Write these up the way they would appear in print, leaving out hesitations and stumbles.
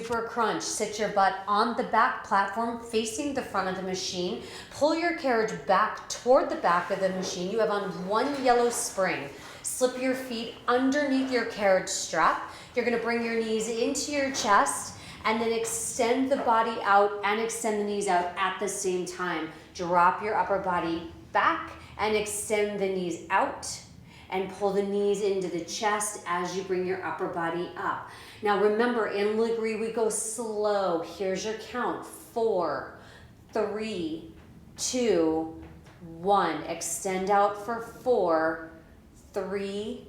super crunch. Sit your butt on the back platform facing the front of the machine. Pull your carriage back toward the back of the machine. You have on one yellow spring. Slip your feet underneath your carriage strap. You're gonna bring your knees into your chest and then extend the body out and extend the knees out at the same time. Drop your upper body back and extend the knees out and pull the knees into the chest as you bring your upper body up. Now remember, in Lagree we go slow. Here's your count. 4, 3, 2, 1. Extend out for 4, 3,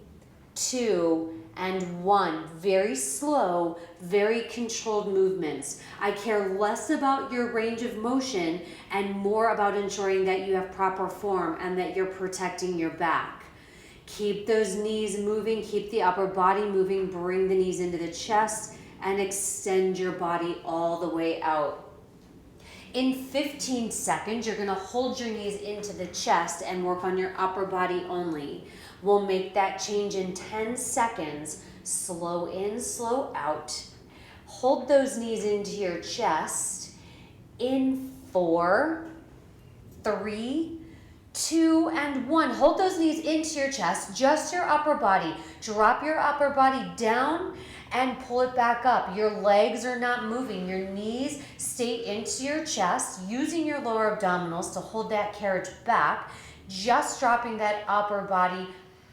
2, and 1. Very slow, very controlled movements. I care less about your range of motion and more about ensuring that you have proper form and that you're protecting your back. Keep those knees moving, keep the upper body moving, bring the knees into the chest and extend your body all the way out. In 15 seconds, you're gonna hold your knees into the chest and work on your upper body only. We'll make that change in 10 seconds. Slow in, slow out. Hold those knees into your chest. In 4, 3, 2, and 1. Hold those knees into your chest, just your upper body. Drop your upper body down and pull it back up. Your legs are not moving. Your knees stay into your chest, using your lower abdominals to hold that carriage back, just dropping that upper body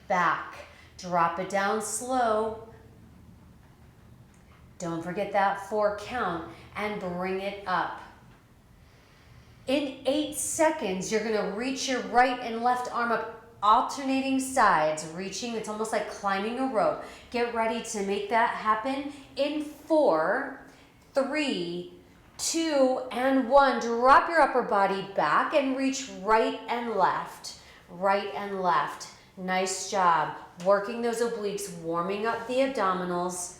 back. Drop it down slow. Don't forget that 4 count and bring it up. In 8 seconds, you're gonna reach your right and left arm up, alternating sides, reaching. It's almost like climbing a rope. Get ready to make that happen in 4, 3, 2, and 1. Drop your upper body back and reach right and left, right and left. Nice job. Working those obliques, warming up the abdominals.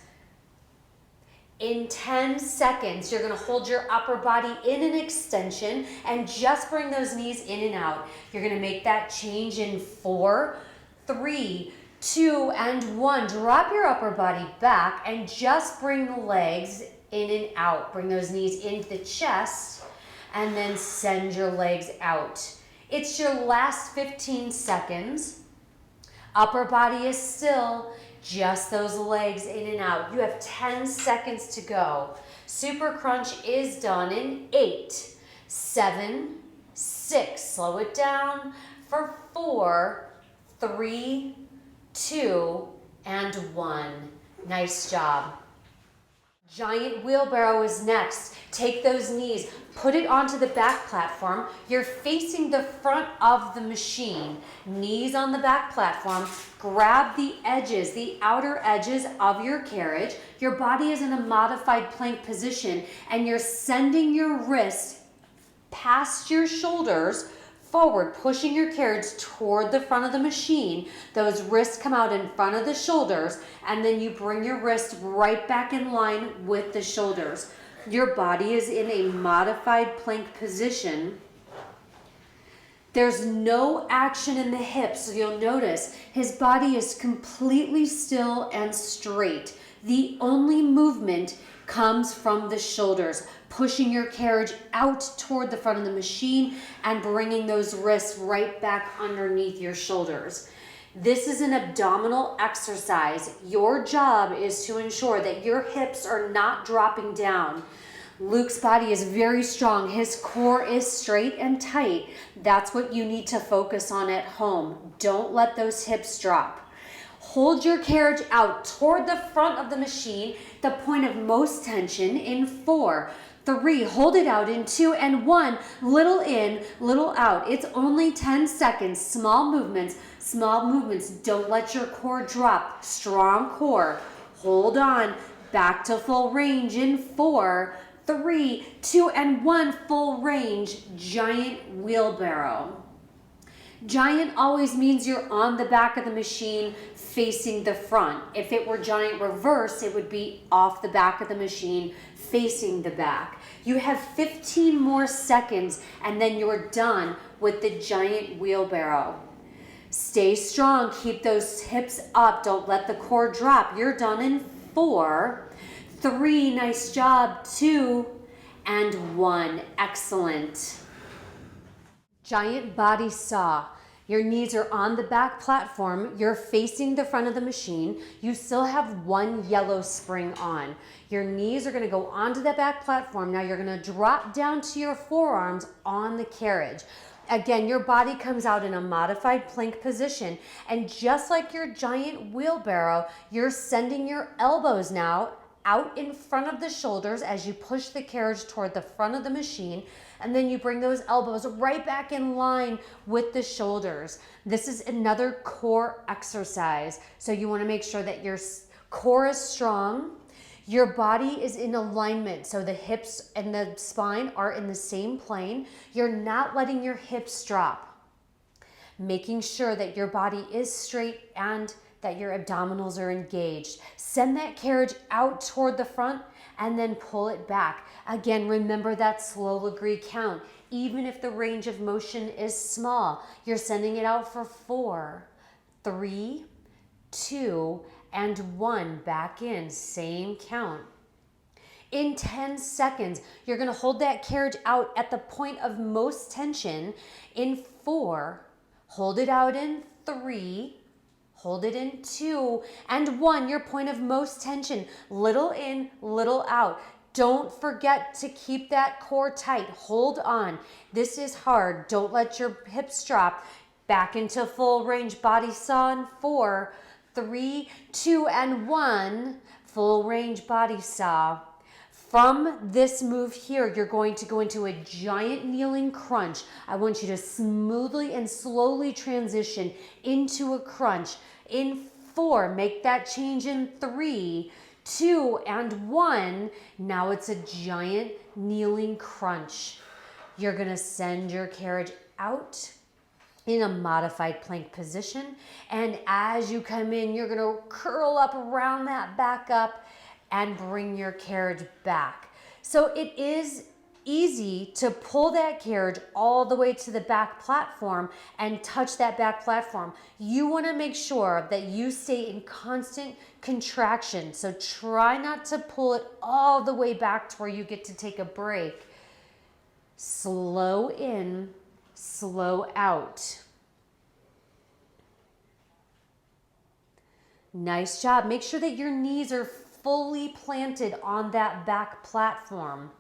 In 10 seconds, you're gonna hold your upper body in an extension and just bring those knees in and out. You're gonna make that change in 4, 3, 2, and 1. Drop your upper body back and just bring the legs in and out. Bring those knees into the chest and then send your legs out. It's your last 15 seconds. Upper body is still, just those legs in and out. You have 10 seconds to go. Super crunch is done in 8, 7, 6. Slow it down for 4, 3, 2, and 1. Nice job. Giant wheelbarrow is next. Take those knees, put it onto the back platform. You're facing the front of the machine. Knees on the back platform. Grab the edges, the outer edges of your carriage. Your body is in a modified plank position and you're sending your wrist past your shoulders forward, pushing your carriage toward the front of the machine. Those wrists come out in front of the shoulders, and then you bring your wrist right back in line with the shoulders. Your body is in a modified plank position. There's no action in the hips, so you'll notice his body is completely still and straight. The only movement comes from the shoulders, pushing your carriage out toward the front of the machine and bringing those wrists right back underneath your shoulders. This is an abdominal exercise. Your job is to ensure that your hips are not dropping down. Luke's body is very strong. His core is straight and tight. That's what you need to focus on at home. Don't let those hips drop. Hold your carriage out toward the front of the machine, the point of most tension in 4, 3, hold it out in 2, and 1, little in, little out. It's only 10 seconds, small movements, don't let your core drop. Strong core, hold on, back to full range in 4, 3, 2, and 1, full range, giant wheelbarrow. Giant always means you're on the back of the machine facing the front. If it were giant reverse, it would be off the back of the machine facing the back. You have 15 more seconds and then you're done with the giant wheelbarrow. Stay strong, keep those hips up, don't let the core drop. You're done in 4, 3, nice job. 2 and 1, excellent. Giant body saw. Your knees are on the back platform. You're facing the front of the machine. You still have one yellow spring on. Your knees are gonna go onto the back platform. Now you're gonna drop down to your forearms on the carriage. Again, your body comes out in a modified plank position. And just like your giant wheelbarrow, you're sending your elbows now out in front of the shoulders as you push the carriage toward the front of the machine, and then you bring those elbows right back in line with the shoulders. This is another core exercise. So you want to make sure that your core is strong, your body is in alignment, so the hips and the spine are in the same plane. You're not letting your hips drop. Making sure that your body is straight and that your abdominals are engaged. Send that carriage out toward the front and then pull it back. Again, remember that slow Lagree count. Even if the range of motion is small, you're sending it out for 4, 3, 2, and 1. Back in, same count. In 10 seconds, you're gonna hold that carriage out at the point of most tension in 4, hold it out in 3, hold it in 2, and 1, your point of most tension. Little in, little out. Don't forget to keep that core tight. Hold on. This is hard. Don't let your hips drop. Back into full range body saw in 4, 3, 2, and 1. Full range body saw. From this move here, you're going to go into a giant kneeling crunch. I want you to smoothly and slowly transition into a crunch. In 4, make that change in 3, 2, and 1. Now it's a giant kneeling crunch. You're gonna send your carriage out in a modified plank position. And as you come in, you're gonna curl up around that back up and bring your carriage back. So it is easy to pull that carriage all the way to the back platform and touch that back platform. You want to make sure that you stay in constant contraction. So try not to pull it all the way back to where you get to take a break. Slow in, slow out. Nice job. Make sure that your knees are fully planted on that back platform.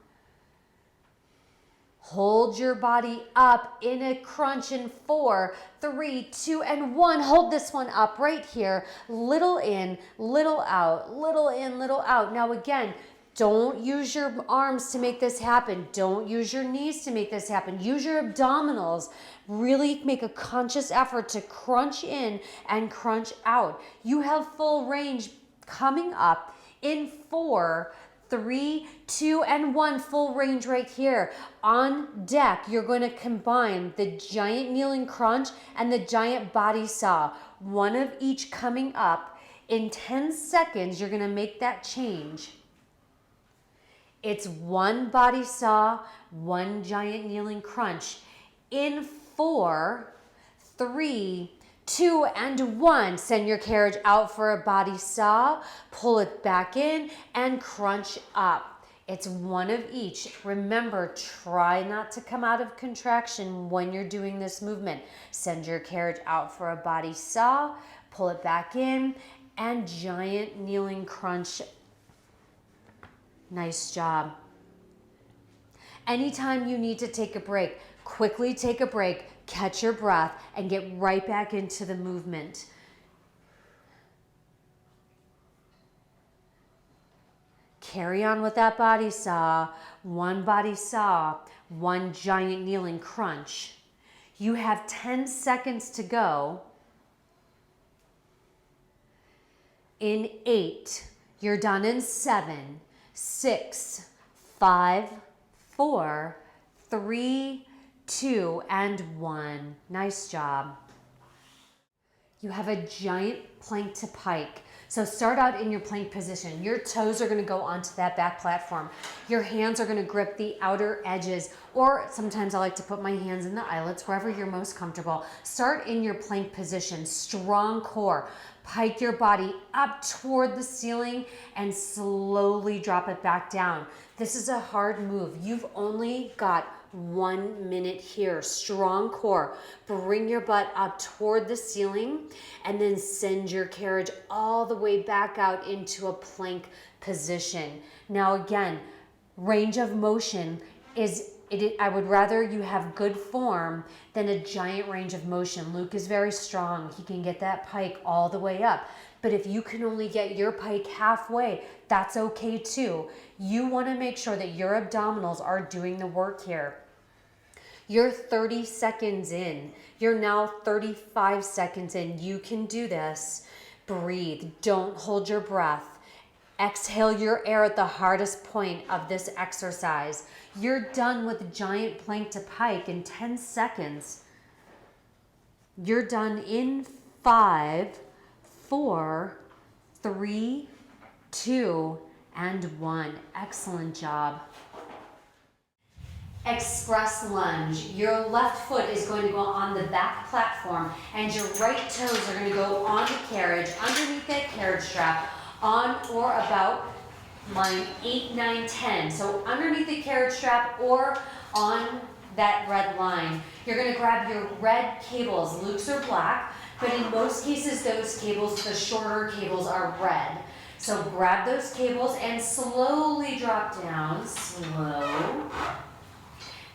Hold your body up in a crunch in 4, 3, 2, and 1. Hold this one up right here. Little in, little out, little in, little out. Now again, don't use your arms to make this happen. Don't use your knees to make this happen. Use your abdominals. Really make a conscious effort to crunch in and crunch out. You have full range coming up in 4, 3, 2, and 1, full range right here. On deck, you're going to combine the giant kneeling crunch and the giant body saw. One of each coming up. In 10 seconds, you're going to make that change. It's 1 body saw, 1 giant kneeling crunch. In 4, 3, 2, and 1. Send your carriage out for a body saw, pull it back in, and crunch up. It's 1 of each. Remember, try not to come out of contraction when you're doing this movement. Send your carriage out for a body saw, pull it back in, and giant kneeling crunch. Nice job. Anytime you need to take a break, quickly take a break, catch your breath, and get right back into the movement. Carry on with that body saw. 1 body saw, 1 giant kneeling crunch. You have 10 seconds to go. In 8, you're done in 7, 6, 5, 4, 3, 2, and 1. Nice job. You have a giant plank to pike. So start out in your plank position. Your toes are going to go onto that back platform. Your hands are going to grip the outer edges, or sometimes I like to put my hands in the eyelets, wherever you're most comfortable. Start in your plank position, strong core. Pike your body up toward the ceiling and slowly drop it back down. This is a hard move. You've only got 1 minute here. Strong core. Bring your butt up toward the ceiling and then send your carriage all the way back out into a plank position. Now again, range of motion is I would rather you have good form than a giant range of motion. Luke is very strong. He can get that pike all the way up. But if you can only get your pike halfway, that's okay too. You want to make sure that your abdominals are doing the work here. You're 30 seconds in. You're now 35 seconds in. You can do this. Breathe. Don't hold your breath. Exhale your air at the hardest point of this exercise. You're done with giant plank to pike in 10 seconds. You're done in 5, 4, 3, 2, and 1. Excellent job. Express lunge. Your left foot is going to go on the back platform and your right toes are going to go on the carriage, underneath that carriage strap, on or about line 8, 9, 10. So underneath the carriage strap or on that red line. You're going to grab your red cables. Luke's are black, but in most cases those cables, the shorter cables, are red. So grab those cables and slowly drop down, slow,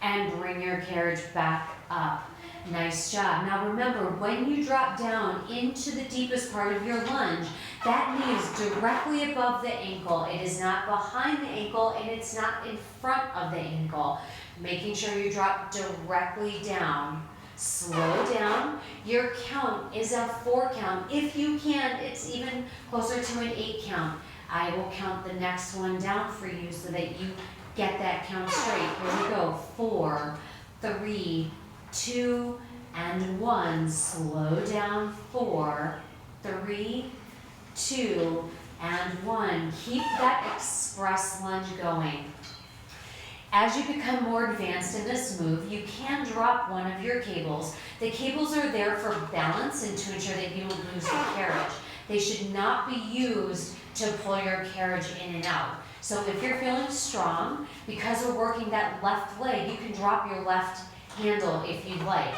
and bring your carriage back up. Nice job. Now remember, when you drop down into the deepest part of your lunge, that knee is directly above the ankle. It is not behind the ankle and it's not in front of the ankle. Making sure you drop directly down. Slow down. Your count is a 4 count. If you can, it's even closer to an 8 count. I will count the next one down for you so that you get that count straight. Here we go. 4, 3, 2, and 1. Slow down. 4, 3, 2, and 1. Keep that express lunge going. As you become more advanced in this move, you can drop one of your cables. The cables are there for balance and to ensure that you don't lose the carriage. They should not be used to pull your carriage in and out. So if you're feeling strong, because we're working that left leg, you can drop your left handle if you'd like.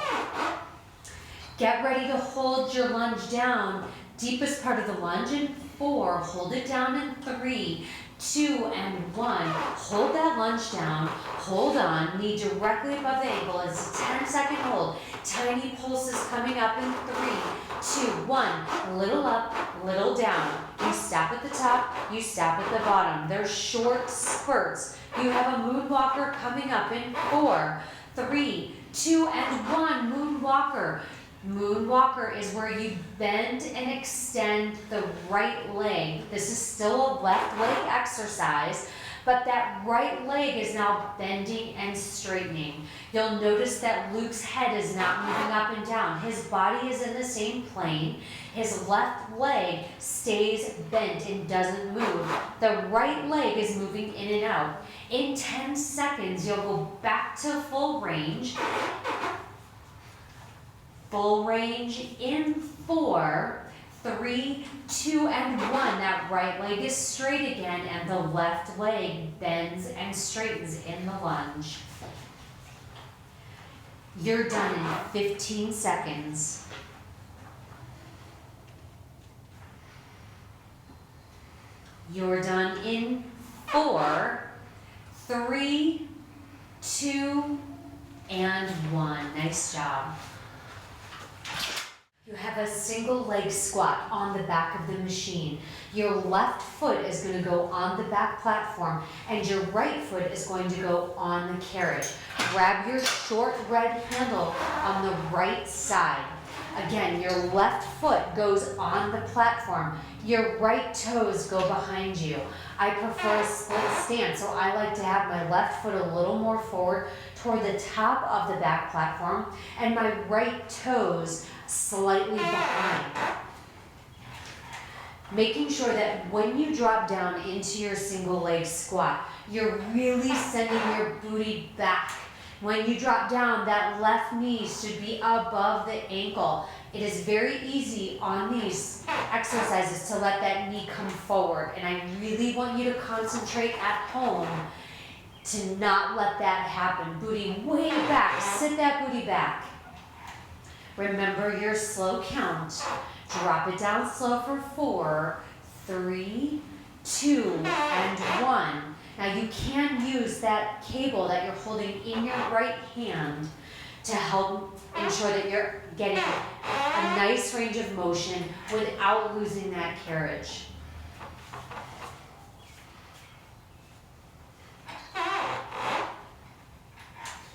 Get ready to hold your lunge down. Deepest part of the lunge in 4. Hold it down in 3, 2, and 1. Hold that lunge down. Hold on. Knee directly above the ankle. It's a 10-second hold. Tiny pulses coming up in 3, 2, 1. Little up, little down. You stop at the top. You stop at the bottom. They're short spurts. You have a moonwalker coming up in 4, 3, 2, and 1. Moonwalker. Moonwalker is where you bend and extend the right leg. This is still a left leg exercise, but that right leg is now bending and straightening. You'll notice that Luke's head is not moving up and down. His body is in the same plane. His left leg stays bent and doesn't move. The right leg is moving in and out. In 10 seconds, you'll go back to full range. Full range in 4, 3, 2, and 1. That right leg is straight again and the left leg bends and straightens in the lunge. You're done in 15 seconds. You're done in 4, 3, 2, and 1. Nice job. You have a single leg squat on the back of the machine. Your left foot is going to go on the back platform and your right foot is going to go on the carriage. Grab your short red handle on the right side. Again, your left foot goes on the platform. Your right toes go behind you. I prefer a split stance, so I like to have my left foot a little more forward toward the top of the back platform and my right toes slightly behind. Making sure that when you drop down into your single leg squat, you're really sending your booty back. When you drop down, that left knee should be above the ankle. It is very easy on these exercises to let that knee come forward, and I really want you to concentrate at home to not let that happen. Booty way back, sit that booty back. Remember your slow count. Drop it down slow for 4, 3, 2, and 1. Now you can use that cable that you're holding in your right hand to help ensure that you're getting a nice range of motion without losing that carriage.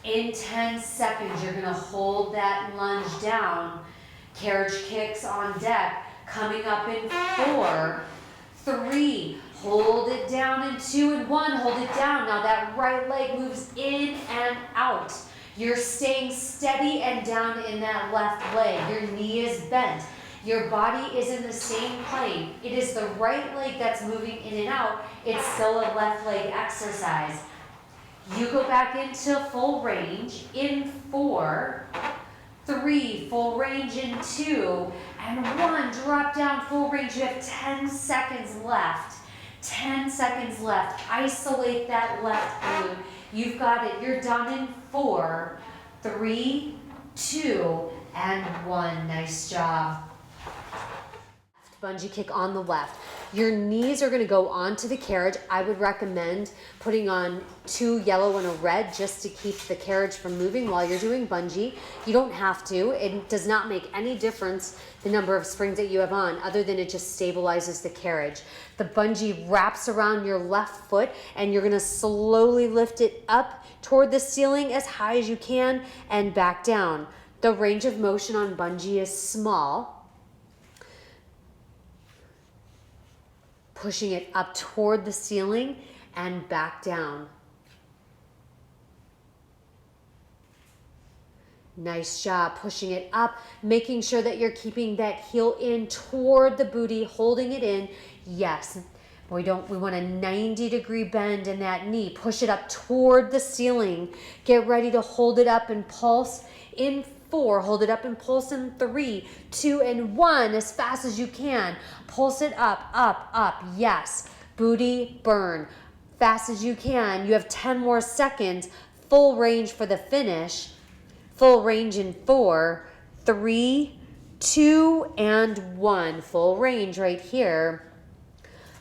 In 10 seconds, you're gonna hold that lunge down. Carriage kicks on deck, coming up in 4, 3, hold it down in 2 and 1, hold it down. Now that right leg moves in and out. You're staying steady and down in that left leg. Your knee is bent. Your body is in the same plane. It is the right leg that's moving in and out. It's still a left leg exercise. You go back into full range in 4, 3, full range in 2, and 1, drop down full range. You have 10 seconds left. 10 seconds left. Isolate that left glute. You've got it. You're done in 4, 3, 2, and 1. Nice job. Bungee kick on the left. Your knees are going to go onto the carriage. I would recommend putting on 2 yellow and a red just to keep the carriage from moving while you're doing bungee. You don't have to. It does not make any difference the number of springs that you have on, other than it just stabilizes the carriage. The bungee wraps around your left foot, and you're going to slowly lift it up toward the ceiling as high as you can and back down. The range of motion on bungee is small. Pushing it up toward the ceiling and back down. Nice job. Pushing it up, making sure that you're keeping that heel in toward the booty, holding it in. Yes, we want a 90-degree bend in that knee. Push it up toward the ceiling. Get ready to hold it up and pulse in 4, hold it up and pulse in 3, 2, and 1 as fast as you can. Pulse it up, up, up. Yes. Booty burn. Fast as you can. You have 10 more seconds. Full range for the finish. Full range in 4, 3, 2, and 1. Full range right here.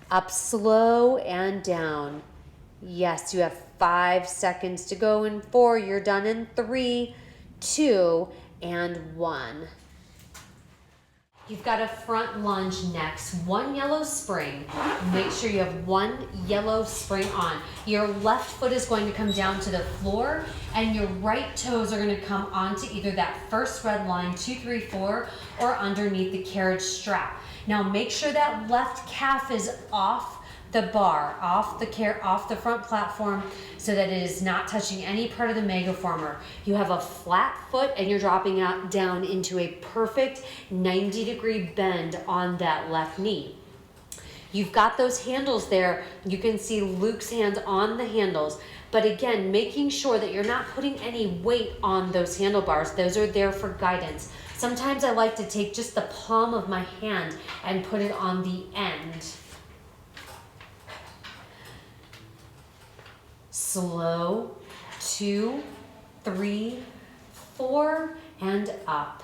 Up slow and down. Yes, you have 5 seconds to go in 4. You're done in 3, 2, and 1. You've got a front lunge next. 1 yellow spring. Make sure you have 1 yellow spring on. Your left foot is going to come down to the floor, and your right toes are going to come onto either that first red line, 2, 3, 4, or underneath the carriage strap. Now make sure that left calf is off the bar, off the front platform, so that it is not touching any part of the Megaformer. You have a flat foot, and you're dropping down into a perfect 90-degree bend on that left knee. You've got those handles there. You can see Luke's hands on the handles. But again, making sure that you're not putting any weight on those handlebars. Those are there for guidance. Sometimes I like to take just the palm of my hand and put it on the end. Slow, 2, 3, 4, and up.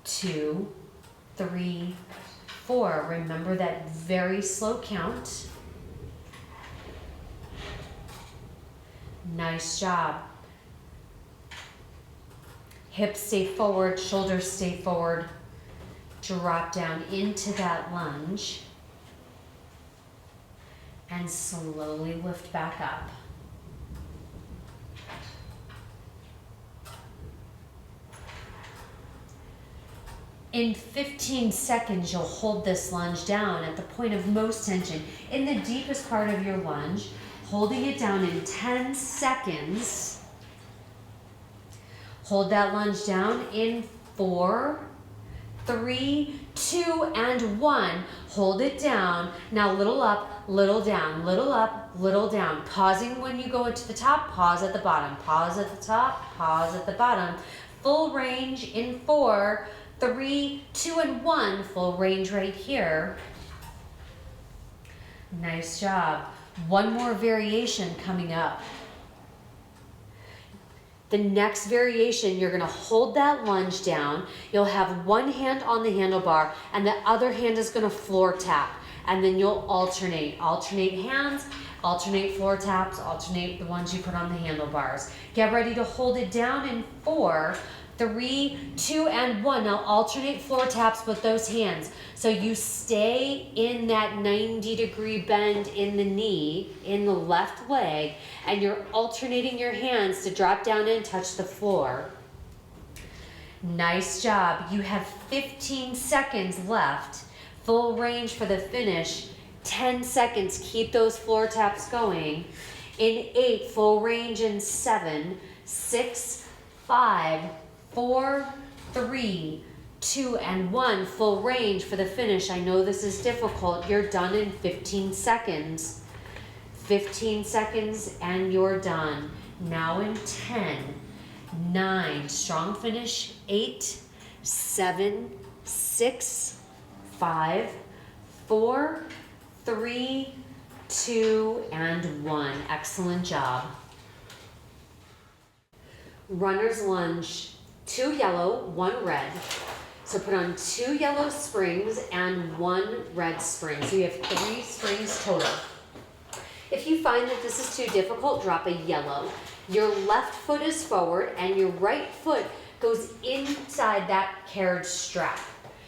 2, 3, 4. Remember that very slow count. Nice job. Hips stay forward, shoulders stay forward. Drop down into that lunge. And slowly lift back up. In 15 seconds, you'll hold this lunge down at the point of most tension. In the deepest part of your lunge, holding it down in 10 seconds. Hold that lunge down in 4, 3, 2, and 1. Hold it down. Now little up, little down, little up, little down. Pausing when you go to the top, pause at the bottom. Pause at the top, pause at the bottom. Full range in 4, 3, 2, and 1, full range right here. Nice job. One more variation coming up. The next variation, you're gonna hold that lunge down. You'll have one hand on the handlebar and the other hand is gonna floor tap. And then you'll alternate hands, alternate floor taps, alternate the ones you put on the handlebars. Get ready to hold it down in 4, 3, 2, and 1. Now alternate floor taps with those hands. So you stay in that 90-degree bend in the knee, in the left leg, and you're alternating your hands to drop down and touch the floor. Nice job. You have 15 seconds left. Full range for the finish. 10 seconds. Keep those floor taps going. In 8, full range in 7, 6, 5, 4, 3, 2, and 1. Full range for the finish. I know this is difficult. You're done in 15 seconds. 15 seconds and you're done. Now in 10, 9, strong finish, 8, 7, 6, 5, 4, 3, 2, and 1. Excellent job. Runner's lunge, 2 yellow, 1 red. So put on 2 yellow springs and 1 red spring. So you have 3 springs total. If you find that this is too difficult, drop a yellow. Your left foot is forward and your right foot goes inside that carriage strap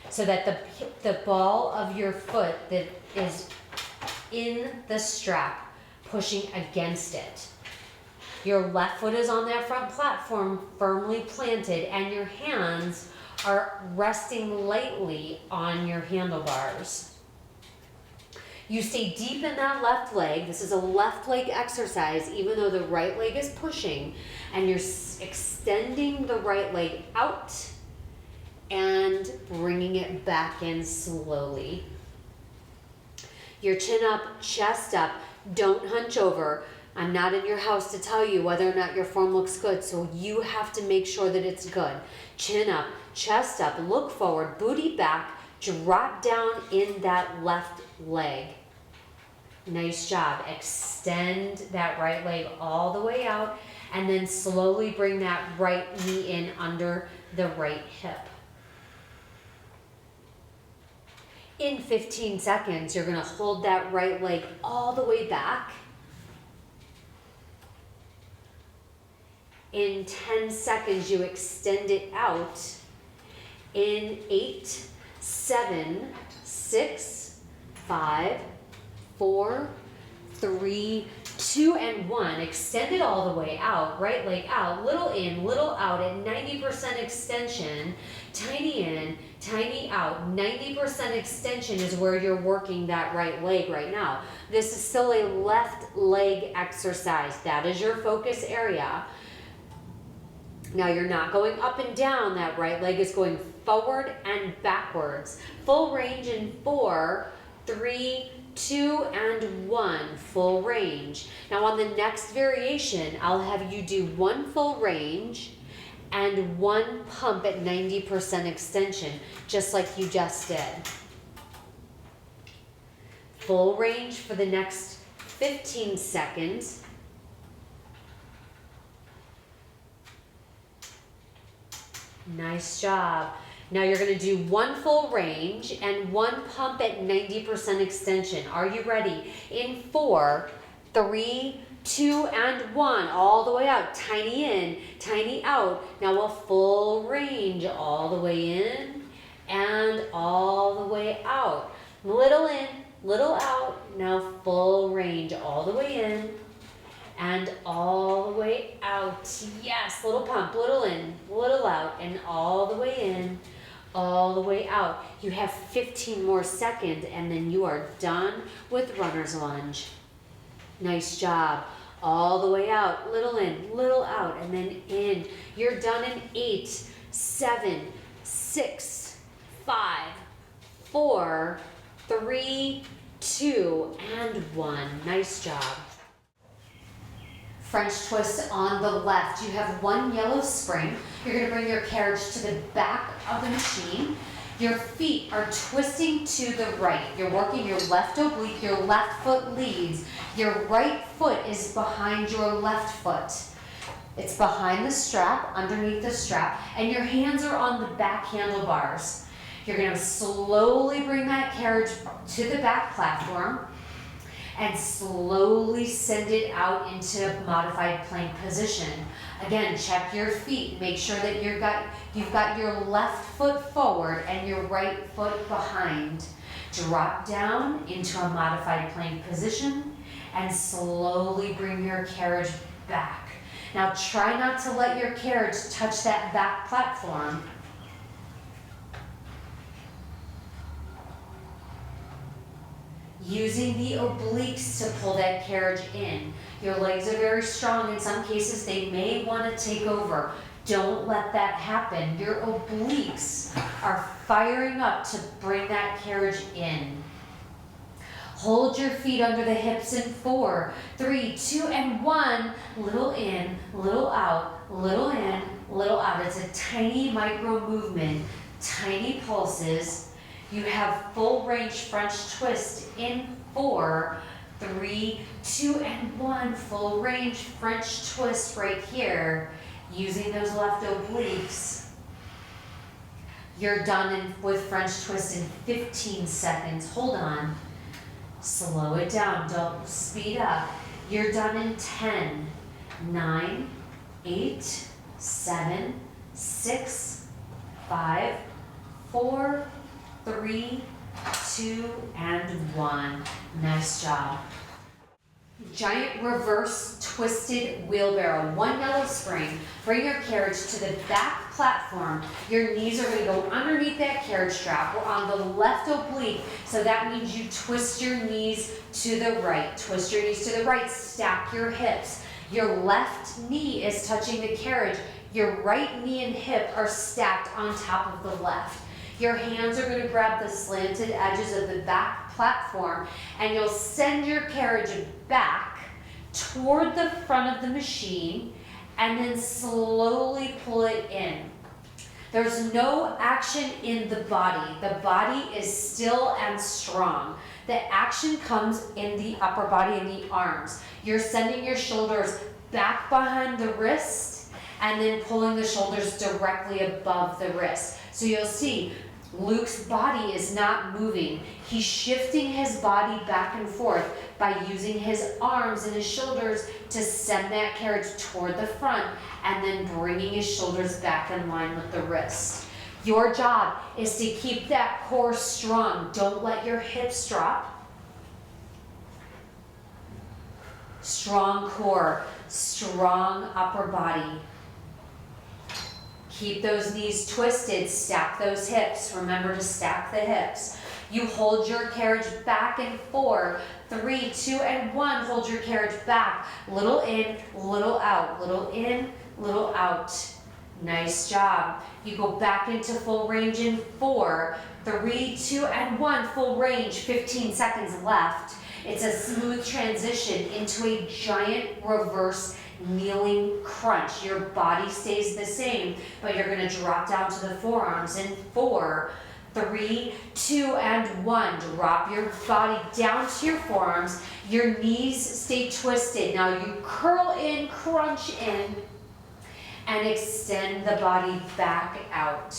so that the ball of your foot that is in the strap pushing against it. Your left foot is on that front platform firmly planted and your hands are resting lightly on your handlebars. You stay deep in that left leg. This is a left leg exercise, even though the right leg is pushing, and you're extending the right leg out and bringing it back in slowly. Your chin up, chest up. Don't hunch over. I'm not in your house to tell you whether or not your form looks good, so you have to make sure that it's good. Chin up, chest up, look forward, booty back, drop down in that left leg. Nice job. Extend that right leg all the way out and then slowly bring that right knee in under the right hip. In 15 seconds, you're going to hold that right leg all the way back. In 10 seconds, you extend it out. In 8, 7, 6, 5, 4, 3, 2, and 1. Extend it all the way out. Right leg out. Little in, little out at 90% extension. Tiny in, tiny out. 90% extension is where you're working that right leg right now. This is still a left leg exercise. That is your focus area. Now you're not going up and down. That right leg is going forward and backwards. Full range in 4, 3, 2, and 1, full range. Now on the next variation, I'll have you do 1 full range and 1 pump at 90% extension, just like you just did. Full range for the next 15 seconds. Nice job. Now you're going to do 1 full range and 1 pump at 90% extension. Are you ready? In 4, 3, 2, and 1. All the way out. Tiny in, tiny out. Now a full range all the way in and all the way out. Little in, little out. Now full range all the way in and all the way out. Yes, little pump, little in, little out, and all the way in, all the way out. You have 15 more seconds and then you are done with runner's lunge. Nice job. All the way out, little in, little out, and then in. You're done in 8, 7, 6, 5, 4, 3, 2, and 1. Nice job. French twist on the left. You have one yellow spring. You're gonna bring your carriage to the back of the machine. Your feet are twisting to the right. You're working your left oblique, your left foot leads. Your right foot is behind your left foot. It's behind the strap, underneath the strap, and your hands are on the back handlebars. You're gonna slowly bring that carriage to the back platform and slowly send it out into modified plank position. Again, check your feet. Make sure that you've got your left foot forward and your right foot behind. Drop down into a modified plank position and slowly bring your carriage back. Now try not to let your carriage touch that back platform. Using the obliques to pull that carriage in. Your legs are very strong. In some cases, they may want to take over. Don't let that happen. Your obliques are firing up to bring that carriage in. Hold your feet under the hips in 4, 3, 2, and 1. Little in, little out, little in, little out. It's a tiny micro movement, tiny pulses. You have full range French twist in 4, 3, 2, and 1. Full range French twist right here, using those left obliques. You're done with French twist in 15 seconds. Hold on. Slow it down. Don't speed up. You're done in 10, 9, 8, 7, 6, 5, 4, 3, 2, and 1. Nice job. Giant reverse twisted wheelbarrow. One yellow spring. Bring your carriage to the back platform. Your knees are going to go underneath that carriage strap. We're on the left oblique, so that means you twist your knees to the right. Twist your knees to the right. Stack your hips. Your left knee is touching the carriage. Your right knee and hip are stacked on top of the left. Your hands are going to grab the slanted edges of the back platform, and you'll send your carriage back toward the front of the machine and then slowly pull it in. There's no action in the body. The body is still and strong. The action comes in the upper body and the arms. You're sending your shoulders back behind the wrist and then pulling the shoulders directly above the wrist. So you'll see Luke's body is not moving. He's shifting his body back and forth by using his arms and his shoulders to send that carriage toward the front and then bringing his shoulders back in line with the wrist. Your job is to keep that core strong. Don't let your hips drop. Strong core, strong upper body. Keep those knees twisted, stack those hips. Remember to stack the hips. You hold your carriage back in 4, 3, 2, and 1. Hold your carriage back. Little in, little out. Little in, little out. Nice job. You go back into full range in 4, 3, 2, and 1. Full range, 15 seconds left. It's a smooth transition into a giant reverse kneeling crunch. Your body stays the same, but you're going to drop down to the forearms in 4, 3, 2, and 1. Drop your body down to your forearms. Your knees stay twisted. Now you curl in, crunch in, and extend the body back out.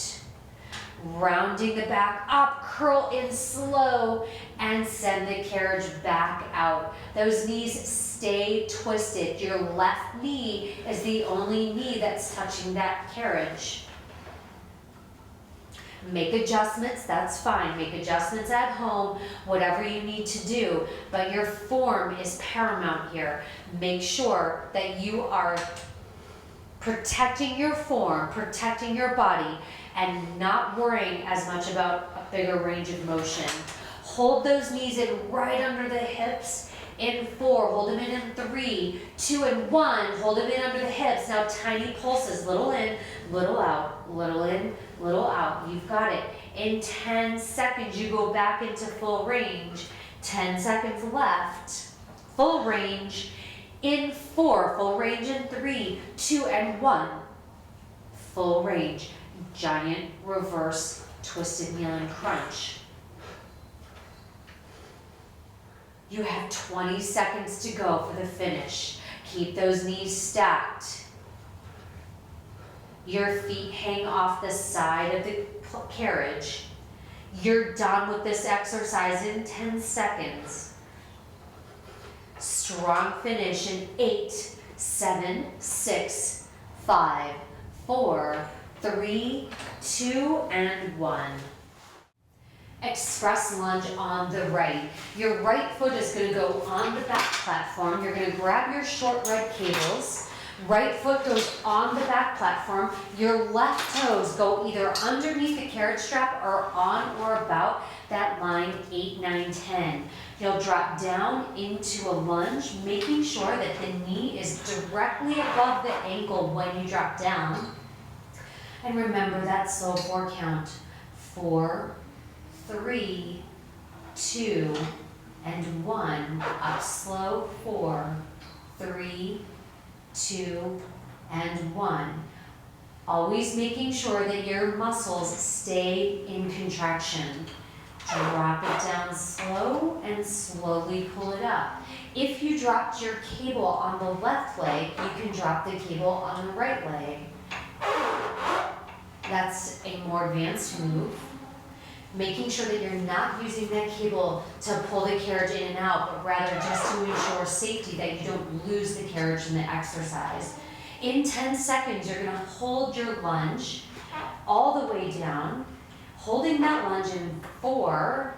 Rounding the back up, curl in slow, and send the carriage back out. Those knees stay twisted. Your left knee is the only knee that's touching that carriage. Make adjustments, that's fine. Make adjustments at home, whatever you need to do, but your form is paramount here. Make sure that you are protecting your form, protecting your body, and not worrying as much about a bigger range of motion. Hold those knees in right under the hips in 4. Hold them in 3, 2, and 1. Hold them in under the hips. Now tiny pulses. Little in, little out. Little in, little out. You've got it. In 10 seconds, you go back into full range. 10 seconds left. Full range. In 4, full range in 3, 2, and 1. Full range, giant reverse twisted kneel and crunch. You have 20 seconds to go for the finish. Keep those knees stacked. Your feet hang off the side of the carriage. You're done with this exercise in 10 seconds. Strong finish in 8, 7, 6, 5, 4, 3, 2, and 1. Express lunge on the right. Your right foot is going to go on the back platform. You're going to grab your short red cables. Right foot goes on the back platform. Your left toes go either underneath the carriage strap or on or about that line 8, 9, 10. You'll drop down into a lunge, making sure that the knee is directly above the ankle when you drop down. And remember that slow 4 count. 4, 3, 2, and 1. Up slow. 4, 3, 2, and 1. Always making sure that your muscles stay in contraction. Drop it down slow and slowly pull it up. If you dropped your cable on the left leg, you can drop the cable on the right leg. That's a more advanced move. Making sure that you're not using that cable to pull the carriage in and out, but rather just to ensure safety that you don't lose the carriage in the exercise. In 10 seconds, you're going to hold your lunge all the way down, holding that lunge in 4,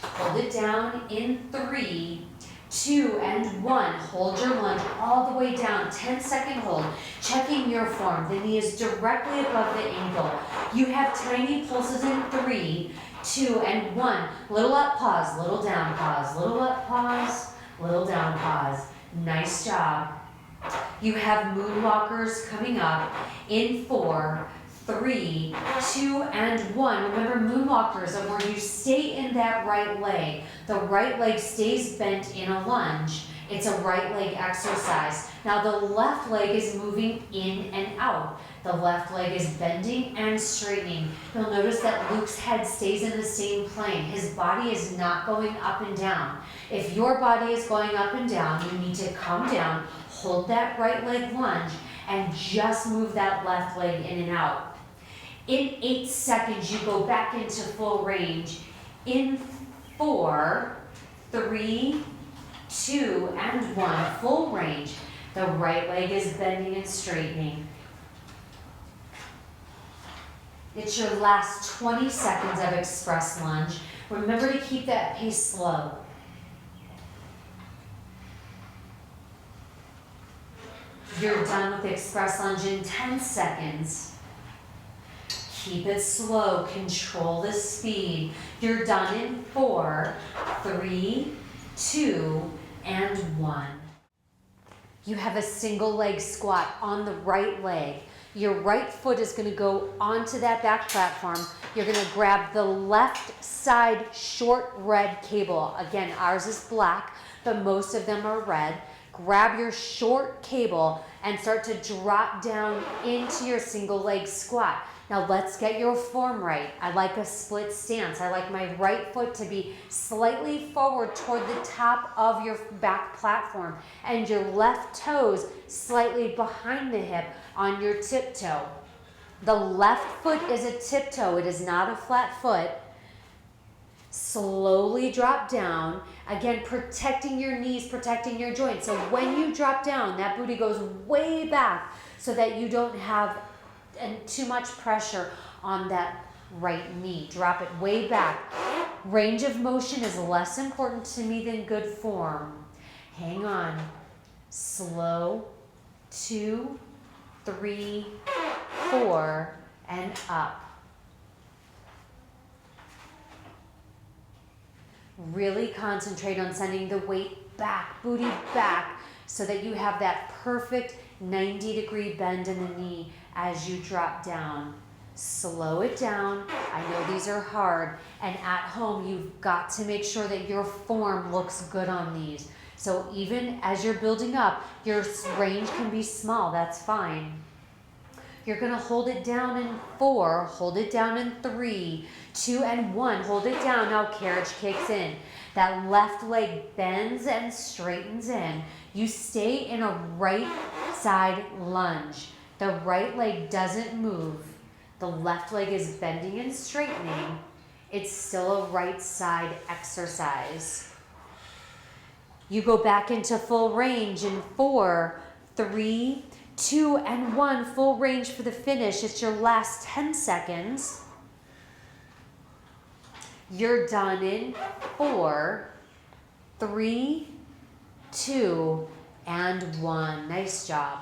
hold it down in 3, 2, and 1. Hold your lunge all the way down, 10-second hold. Checking your form. The knee is directly above the ankle. You have tiny pulses in 3, 2, and 1. Little up, pause, little down, pause, little up, pause, little down, pause. Nice job. You have moonwalkers coming up in 4, 3, 2, and 1. Remember, moonwalkers are where you stay in that right leg. The right leg stays bent in a lunge. It's a right leg exercise. Now the left leg is moving in and out. The left leg is bending and straightening. You'll notice that Luke's head stays in the same plane. His body is not going up and down. If your body is going up and down, you need to come down, hold that right leg lunge, and just move that left leg in and out. In 8 seconds, you go back into full range. In 4, 3, 2, and 1, full range. The right leg is bending and straightening. It's your last 20 seconds of express lunge. Remember to keep that pace slow. You're done with the express lunge in 10 seconds. Keep it slow, control the speed. You're done in 4, 3, 2, and 1. You have a single leg squat on the right leg. Your right foot is going to go onto that back platform. You're going to grab the left side short red cable. Again, ours is black, but most of them are red. Grab your short cable and start to drop down into your single leg squat. Now let's get your form right. I like a split stance. I like my right foot to be slightly forward toward the top of your back platform and your left toes slightly behind the hip on your tiptoe. The left foot is a tiptoe. It is not a flat foot. Slowly drop down. Again, protecting your knees, protecting your joints. So when you drop down, that booty goes way back so that you don't have too much pressure on that right knee. Drop it way back. Range of motion is less important to me than good form. Hang on. Slow. 2, 3, 4, and up. Really concentrate on sending the weight back, booty back, so that you have that perfect 90-degree bend in the knee as you drop down. Slow it down. I know these are hard, and at home you've got to make sure that your form looks good on these. So even as you're building up, your range can be small, that's fine. You're gonna hold it down in 4, hold it down in 3, 2 and 1, hold it down. Now carriage kicks in. That left leg bends and straightens in. You stay in a right side lunge. The right leg doesn't move. The left leg is bending and straightening. It's still a right side exercise. You go back into full range in 4, 3, 2 and 1, full range for the finish. It's your last 10 seconds. You're done in 4, 3, 2, and 1. Nice job.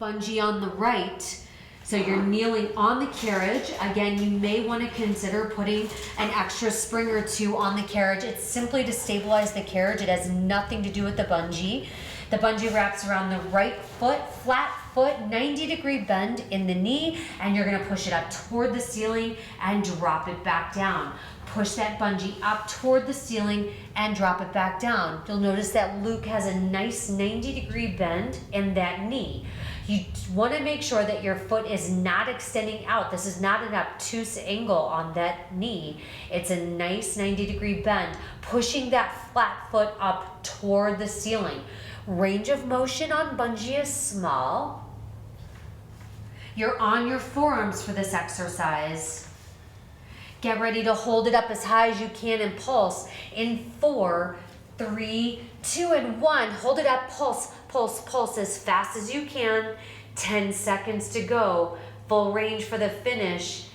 Bungee on the right. So you're kneeling on the carriage. Again, you may want to consider putting an extra spring or 2 on the carriage. It's simply to stabilize the carriage. It has nothing to do with the bungee. The bungee wraps around the right foot, flat foot, 90-degree bend in the knee, and you're gonna push it up toward the ceiling and drop it back down. Push that bungee up toward the ceiling and drop it back down. You'll notice that Luke has a nice 90-degree bend in that knee. You want to make sure that your foot is not extending out. This is not an obtuse angle on that knee. It's a nice 90-degree bend, pushing that flat foot up toward the ceiling. Range of motion on bungee is small. You're on your forearms for this exercise. Get ready to hold it up as high as you can and pulse in 4, 3, 2, and 1. Hold it up, pulse, pulse, pulse as fast as you can. 10 seconds to go. Full range for the finish.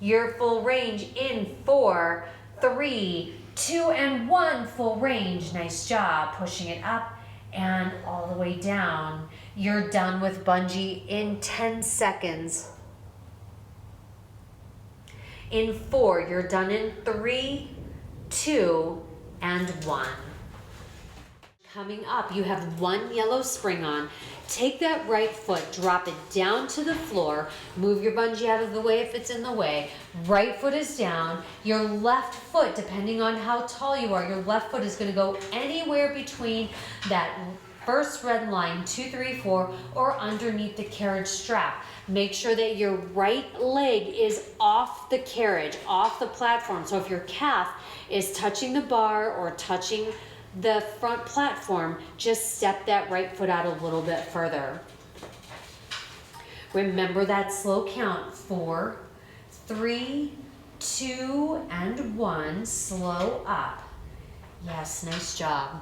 Your full range in 4, 3, 2, and 1. Full range. Nice job. Pushing it up and all the way down. You're done with bungee in 10 seconds. In 4, you're done in 3, 2, and 1. Coming up, you have 1 yellow spring on. Take that right foot, drop it down to the floor, move your bungee out of the way if it's in the way. Right foot is down. Your left foot, depending on how tall you are, your left foot is gonna go anywhere between that first red line, 2, 3, 4, or underneath the carriage strap. Make sure that your right leg is off the carriage, off the platform. So if your calf is touching the bar or touching the front platform, just step that right foot out a little bit further. Remember that slow count. 4, 3, 2, and 1. Slow up. Yes, nice job.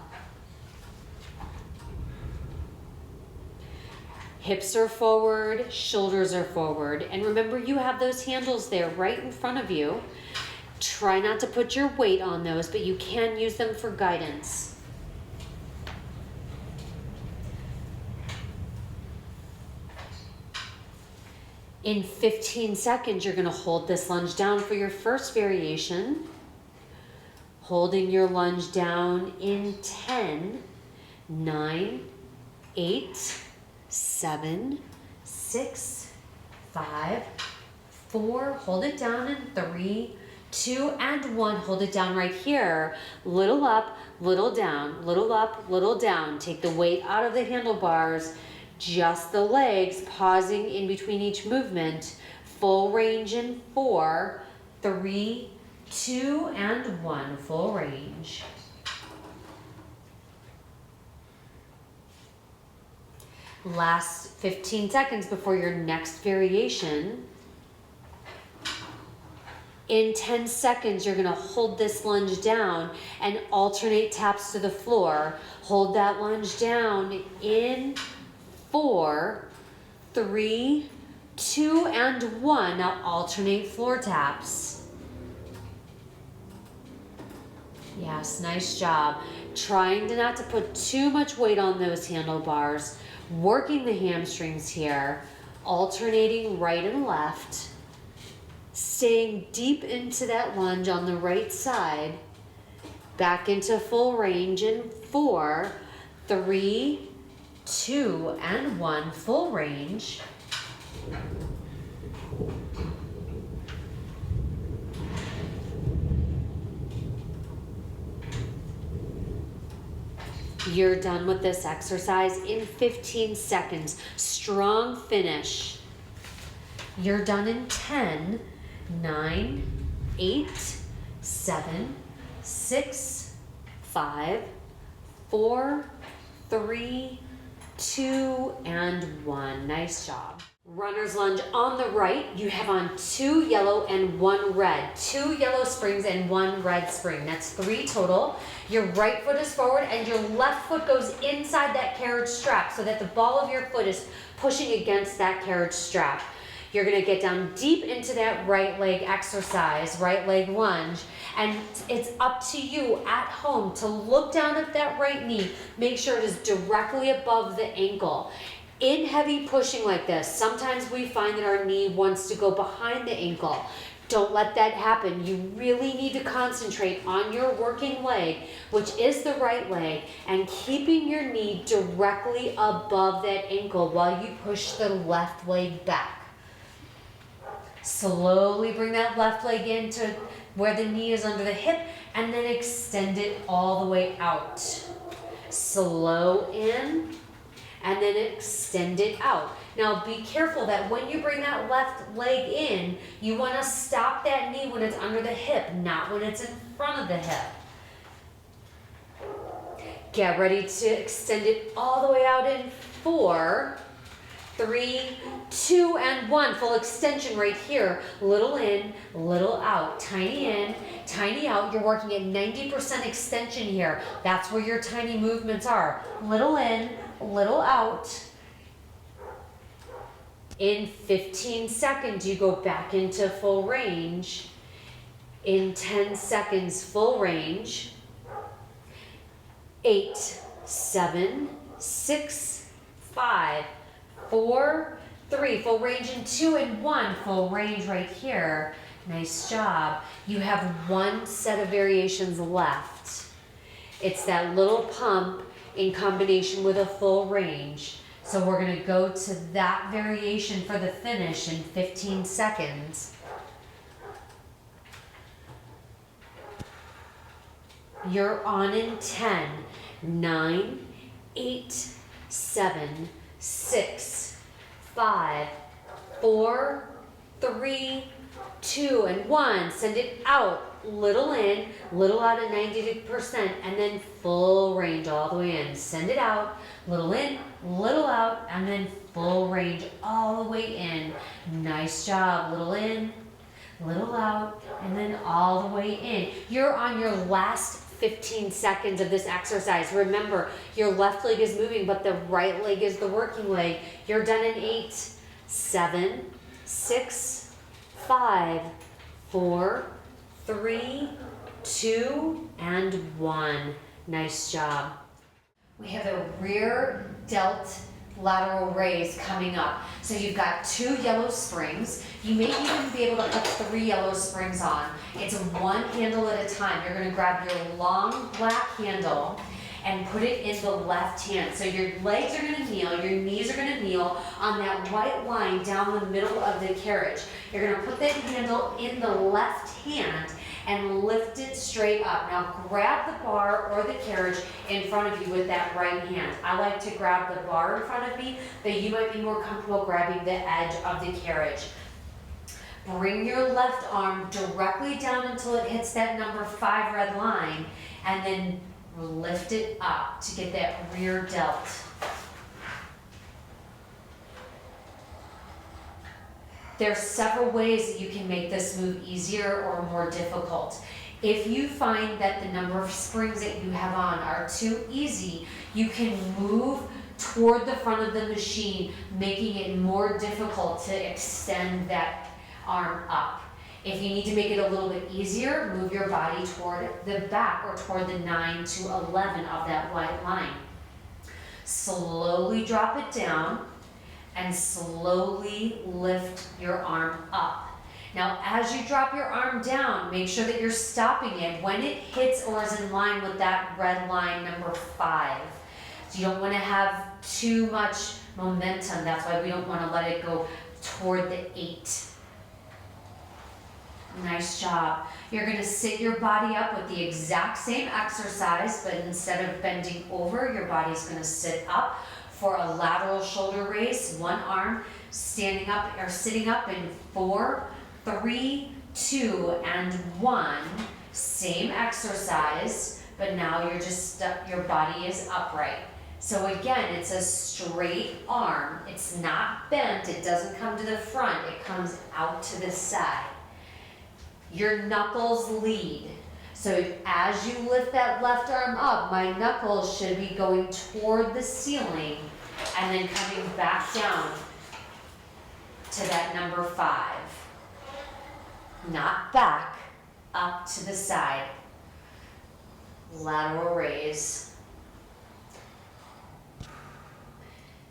Hips are forward, shoulders are forward. And remember, you have those handles there right in front of you. Try not to put your weight on those, but you can use them for guidance. In 15 seconds, you're going to hold this lunge down for your first variation. Holding your lunge down in 10, 9, 8, 7, 6, 5, 4, hold it down in 3, 2, and 1. Hold it down right here. Little up, little down, little up, little down. Take the weight out of the handlebars, just the legs, pausing in between each movement. Full range in 4, 3, 2, and 1. Full range. Last 15 seconds before your next variation. In 10 seconds, you're going to hold this lunge down and alternate taps to the floor. Hold that lunge down in 4, 3, 2, and 1. Now alternate floor taps. Yes, nice job. Trying to not to put too much weight on those handlebars. Working the hamstrings here, alternating right and left, staying deep into that lunge on the right side, back into full range in 4, 3, 2, and 1, full range. You're done with this exercise in 15 seconds. Strong finish. You're done in 10, 9, 8, 7, 6, 5, 4, 3, 2, and 1. Nice job. Runner's lunge on the right. You have on 2 yellow and 1 red. 2 yellow springs and 1 red spring. That's 3 total. Your right foot is forward and your left foot goes inside that carriage strap so that the ball of your foot is pushing against that carriage strap. You're gonna get down deep into that right leg exercise, right leg lunge, and it's up to you at home to look down at that right knee. Make sure it is directly above the ankle. In heavy pushing like this, sometimes we find that our knee wants to go behind the ankle. Don't let that happen. You really need to concentrate on your working leg, which is the right leg, and keeping your knee directly above that ankle while you push the left leg back. Slowly bring that left leg into where the knee is under the hip and then extend it all the way out. Slow in and then extend it out. Now be careful that when you bring that left leg in, you want to stop that knee when it's under the hip, not when it's in front of the hip. Get ready to extend it all the way out in 4, 3, 2, and 1. Full extension right here. Little in, little out. Tiny in, tiny out. You're working at 90% extension here. That's where your tiny movements are. Little in, little out. In 15 seconds, you go back into full range. In 10 seconds, full range. 8, 7, 6, 5, 4, 3, full range in 2 and 1, full range right here. Nice job. You have 1 set of variations left. It's that little pump in combination with a full range. So we're gonna go to that variation for the finish in 15 seconds. You're on in 10, 9, 8, 7, 6, 5, 4, 3, 2, and 1. Send it out. Little in, little out at 90%, and then full range all the way in. Send it out. Little in, little out, and then full range all the way in. Nice job. Little in, little out, and then all the way in. You're on your last 15 seconds of this exercise. Remember, your left leg is moving, but the right leg is the working leg. You're done in 8, 7, 6, 5, 4, 3, 2, and 1. Nice job. We have a rear delt lateral raise coming up. So you've got 2 yellow springs. You may even be able to put 3 yellow springs on. It's 1 handle at a time. You're going to grab your long black handle and put it in the left hand. So your legs are going to kneel, your knees are going to kneel on that white line down the middle of the carriage. You're going to put that handle in the left hand and lift it straight up. Now grab the bar or the carriage in front of you with that right hand. I like to grab the bar in front of me, but you might be more comfortable grabbing the edge of the carriage. Bring your left arm directly down until it hits that number 5 red line, and then lift it up to get that rear delt. There's several ways that you can make this move easier or more difficult. If you find that the number of springs that you have on are too easy, you can move toward the front of the machine, making it more difficult to extend that arm up. If you need to make it a little bit easier, move your body toward the back or toward the 9 to 11 of that white line. Slowly drop it down and slowly lift your arm up. Now, as you drop your arm down, make sure that you're stopping it when it hits or is in line with that red line number 5. So you don't want to have too much momentum. That's why we don't want to let it go toward the 8. Nice job. You're gonna sit your body up with the exact same exercise, but instead of bending over, your body's gonna sit up for a lateral shoulder raise, one arm standing up or sitting up in 4, 3, 2, and 1. Same exercise, but now you're just, your body is upright. So again, it's a straight arm. It's not bent, it doesn't come to the front, it comes out to the side. Your knuckles lead. So as you lift that left arm up, my knuckles should be going toward the ceiling and then coming back down to that number 5. Not back, up to the side. Lateral raise.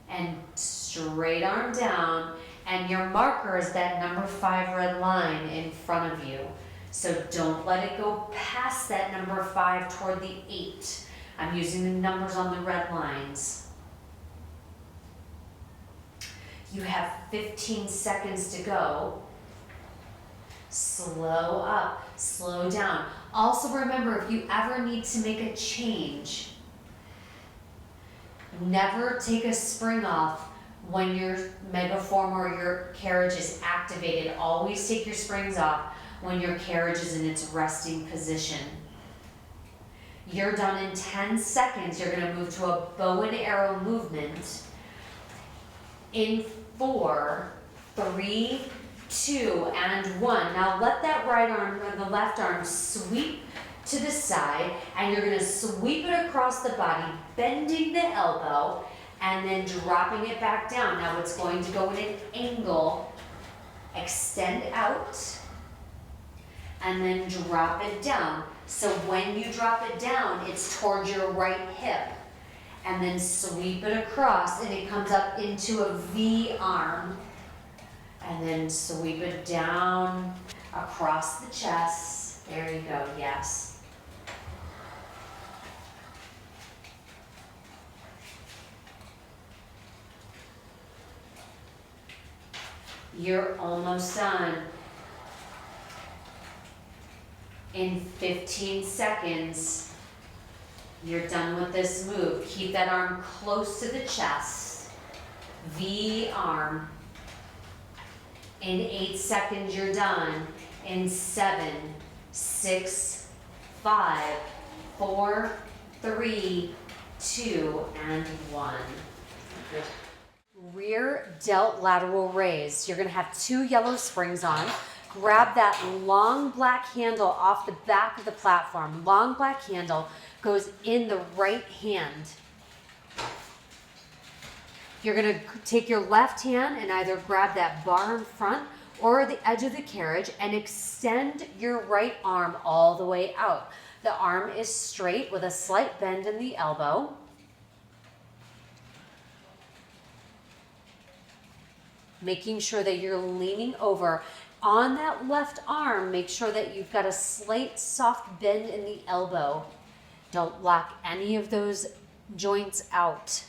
And straight arm down. And your marker is that number 5 red line in front of you. So don't let it go past that number 5 toward the 8. I'm using the numbers on the red lines. You have 15 seconds to go. Slow up, slow down. Also remember, if you ever need to make a change, never take a spring off when your Megaformer or your carriage is activated. Always take your springs off when your carriage is in its resting position. You're done in 10 seconds. You're gonna move to a bow and arrow movement in 4, 3, 2, and 1. Now let that right arm or the left arm sweep to the side, and you're gonna sweep it across the body, bending the elbow, and then dropping it back down. Now it's going to go in an angle, extend out, and then drop it down. So when you drop it down, it's towards your right hip. And then sweep it across, and it comes up into a V arm. And then sweep it down across the chest. There you go, yes. You're almost done. In 15 seconds, you're done with this move. Keep that arm close to the chest. V arm. In 8 seconds, you're done. In 7, 6, 5, 4, 3, 2, and 1. Good. Rear delt lateral raise. You're gonna have 2 yellow springs on. Grab that long black handle off the back of the platform. Long black handle goes in the right hand. You're gonna take your left hand and either grab that bar in front or the edge of the carriage and extend your right arm all the way out. The arm is straight with a slight bend in the elbow. Making sure that you're leaning over. On that left arm, make sure that you've got a slight soft bend in the elbow. Don't lock any of those joints out.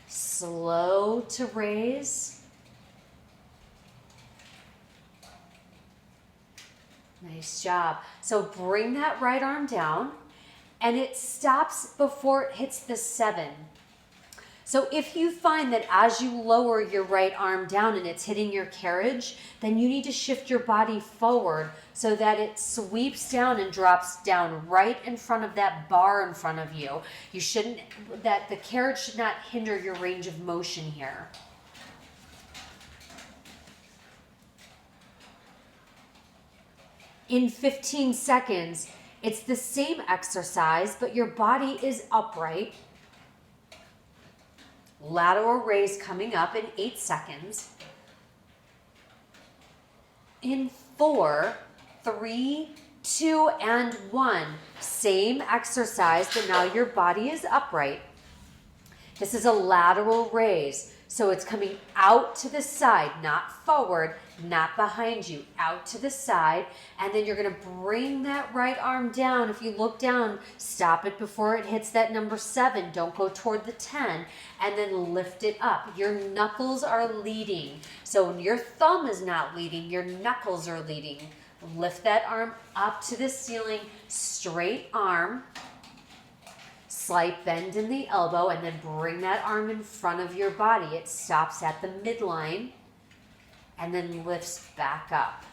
Slow to raise. Nice job. So bring that right arm down, and it stops before it hits the 7. So if you find that as you lower your right arm down and it's hitting your carriage, then you need to shift your body forward so that it sweeps down and drops down right in front of that bar in front of you. You shouldn't, that the carriage should not hinder your range of motion here. In 15 seconds, it's the same exercise, but your body is upright. Lateral raise coming up in 8 seconds. In 4, 3, 2, and 1. Same exercise, but now your body is upright. This is a lateral raise. So it's coming out to the side, not forward, not behind you, out to the side. And then you're gonna bring that right arm down. If you look down, stop it before it hits that number 7. Don't go toward the 10. And then lift it up. Your knuckles are leading. So when your thumb is not leading, your knuckles are leading. Lift that arm up to the ceiling, straight arm. Slight bend in the elbow, and then bring that arm in front of your body. It stops at the midline and then lifts back up.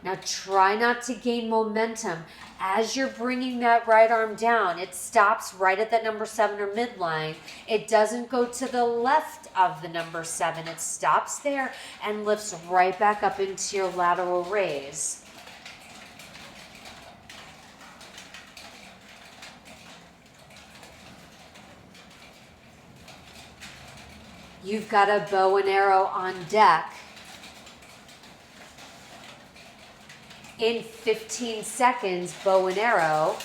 Now try not to gain momentum. As you're bringing that right arm down, it stops right at that number 7 or midline. It doesn't go to the left of the number 7. It stops there and lifts right back up into your lateral raise. You've got a bow and arrow on deck. In 15 seconds, bow and arrow.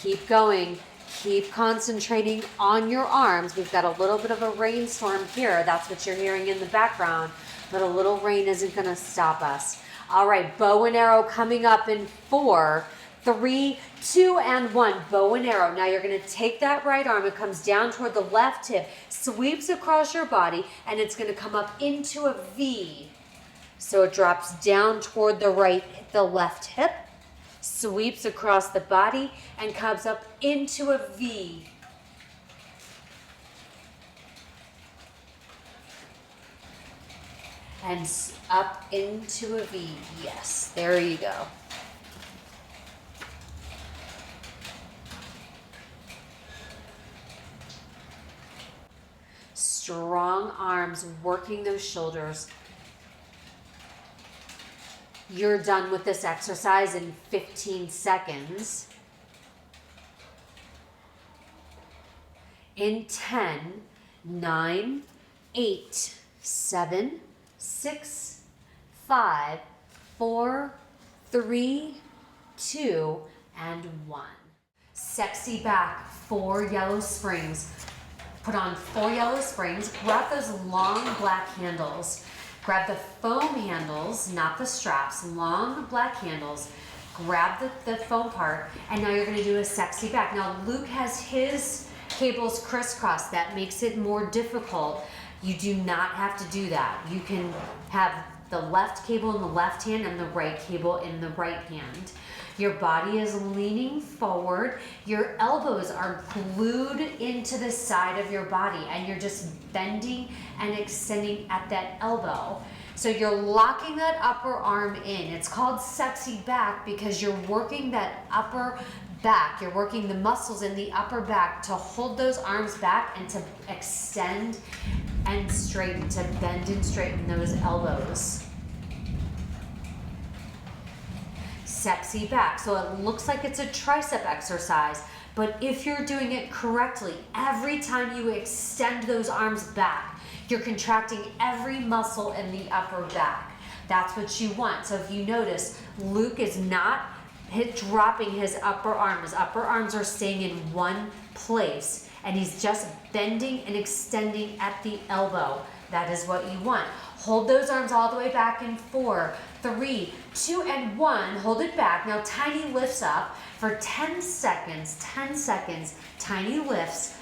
Keep going. Keep concentrating on your arms. We've got a little bit of a rainstorm here. That's what you're hearing in the background. But a little rain isn't going to stop us. All right, bow and arrow coming up in 4, 3, 2, and 1. Bow and arrow. Now you're going to take that right arm. It comes down toward the left hip, sweeps across your body, and it's going to come up into a V. So it drops down toward the left hip, sweeps across the body, and comes up into a V. And up into a V. Yes, there you go. Strong arms, working those shoulders. You're done with this exercise in 15 seconds. In 10, 9, 8, 7, 6, 5, 4, 3, 2, and 1. Sexy back, 4 yellow springs. Put on 4 yellow springs. Grab those long black handles. Grab the foam handles, not the straps, long black handles. Grab the foam part, and now you're going to do a sexy back. Now Luke has his cables crisscross. That makes it more difficult. You do not have to do that. You can have the left cable in the left hand and the right cable in the right hand. Your body is leaning forward. Your elbows are glued into the side of your body, and you're just bending and extending at that elbow. So you're locking that upper arm in. It's called sexy back because you're working that upper back. You're working the muscles in the upper back to hold those arms back and to extend and straighten, to bend and straighten those elbows. Sexy back. So it looks like it's a tricep exercise, but if you're doing it correctly, every time you extend those arms back, you're contracting every muscle in the upper back. That's what you want. So if you notice, Luke is not dropping his upper arm. His upper arms are staying in one place, and he's just bending and extending at the elbow. That is what you want. Hold those arms all the way back in 4, 3, 2, and 1. Hold it back. Now tiny lifts up for 10 seconds. 10 seconds. Tiny lifts.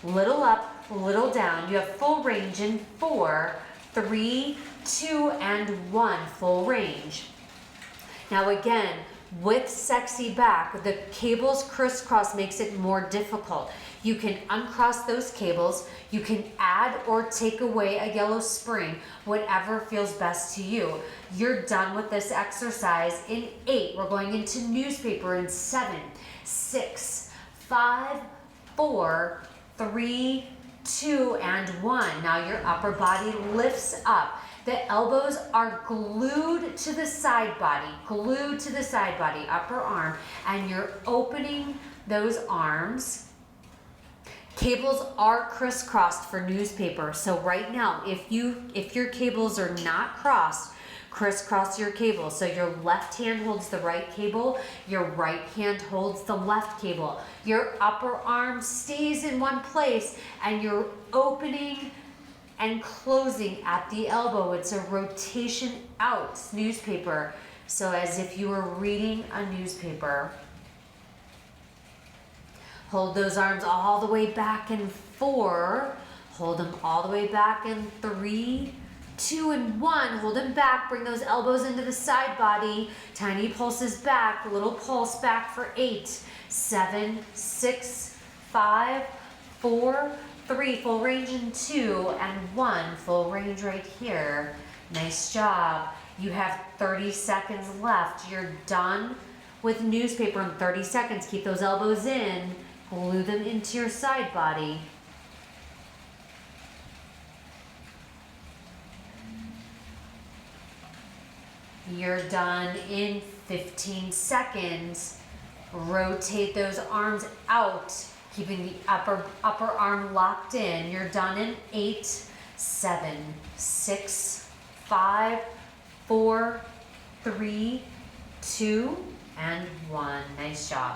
Little up, little down. You have full range in 4, 3, 2, and 1. Full range. Now again, with sexy back, the cables crisscross makes it more difficult. You can uncross those cables. You can add or take away a yellow spring, whatever feels best to you. You're done with this exercise in 8. We're going into newspaper in 7, 6, 5, 4, 3, 2, and 1. Now your upper body lifts up. The elbows are glued to the side body, upper arm, and you're opening those arms. Cables are crisscrossed for newspaper. So right now, if your cables are not crossed, crisscross your cables. So your left hand holds the right cable, your right hand holds the left cable. Your upper arm stays in one place, and you're opening and closing at the elbow. It's a rotation out newspaper. So as if you were reading a newspaper. Hold those arms all the way back in 4. Hold them all the way back in 3, 2, and 1. Hold them back. Bring those elbows into the side body. Tiny pulses back. Little pulse back for 8, 7, 6, 5, 4, 3. Full range in 2 and 1. Full range right here. Nice job. You have 30 seconds left. You're done with newspaper in 30 seconds. Keep those elbows in. Glue them into your side body. You're done in 15 seconds. Rotate those arms out, keeping the upper arm locked in. You're done in 8, 7, 6, 5, 4, 3, 2, and 1. Nice job.